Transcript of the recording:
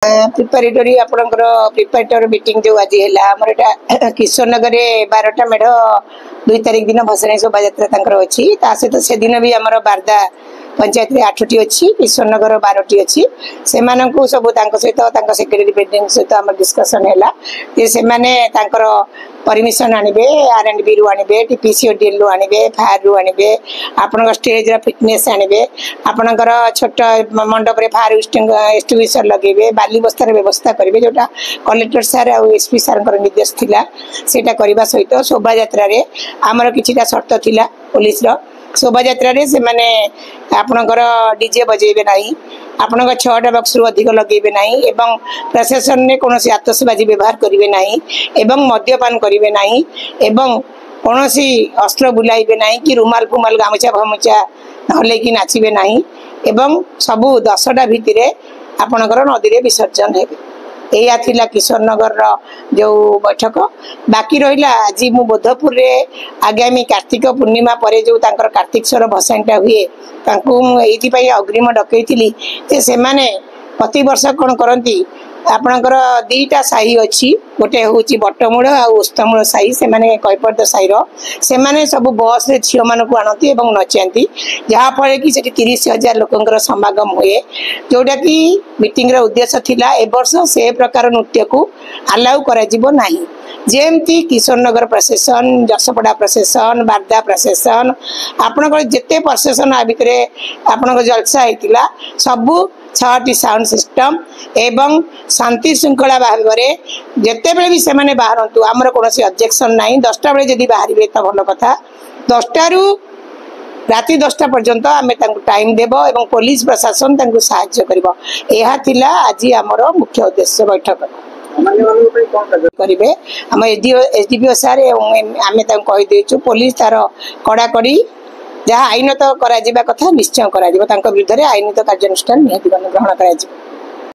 Preparatory आपणकर प्रिपेरेटर meeting जो आज है किशोर नगर 12टा मेढ़ 2 तारिख दिन भसाणी शोभा यात्रा अच्छी सहित से दिन भी आम बारदा पंचायत 8टी अच्छी किशोर नगर 12टी अच्छी से सब सहित सेक्रेटरी प्रेसिडेंट सहित आम डिस्कसन है परमिशन आनबे R&B रु आनबे TPCODL रु आनबे फायर रु आनबे आपण स्टेज फिटनेस आनबे आपणकर छोट मंडप रे फायर एक्सटिंग्विशर लगेबे बाली बस्तार व्यवस्था करेंगे जोटा कलेक्टर सार आ SP सार निर्देश थिला सेटा करबा सहित शोभा यात्रा रे आमर किछिटा शर्त थिला पुलिस रो शोभा यात्रा रे से माने आपणकर डीजे बजेबे नाही आपण 6टा बक्स रु अधिक लगेबे नाही एवं प्रशासन ने कौन आतशबाजी व्यवहार करेंगे नाही एवं मद्यपान करेंगे नाही एवं कौन अस्त्र बुलाइबे नाही कि रुमाल फुमाल गामुचा भमुचा हल्ले नाचबे नाही एवं सबू 10टा भितर आपणकर नदी रे विसर्जन हेबे एया थिला किशोर नगर जो बैठक बाकी रहिला आज मु बोधपुर रे आगामी कार्तिक पूर्णिमा परे जो तांकर कार्तिकेश्वर भसाणीटा हुए तांकु मु एथि पई अग्रिम डकैतिली जे से माने प्रति वर्ष कोन करंती आपणकर 2टा साही अच्छी गोटे हूँ बटमूल आ उस्तमूल साही से माने कैपर्द साही से माने सब बस रे झील मान आनती और नचाती जहाँफल कि 30,000 लोकंर समागम हुए जोटा कि मीटिंग उद्देश्य थिला ए वर्ष से प्रकार नृत्य को अलाउ करा नाही जेमती किशोर नगर प्रशासन जसपड़ा प्रशासन बारदा प्रशासन आपणकर जिते प्रशासन आ भितर आपणकर जलसा होता सबू 6टी साउंड सिस्टम एवं शांति श्रृंखला भाव में जिते बड़े भी से बाहर आमर कौन ऑब्जेक्शन ना 10टा बेले जदि बाहर तो भल कथा 10टा रु राति 10टा पर्यंत आम टाइम देव एवं पुलिस प्रशासन साहाय्य कर आज आमर मुख्य उद्देश्य बैठक करेंगे आम SDPO सार आम कहीदेचु पुलिस तार कड़ाकड़ी जहाँ आईनत करा कथा निश्चय करा विरुद्ध आईनत कार्यानुष्ठान निहाती ग्रहण करा।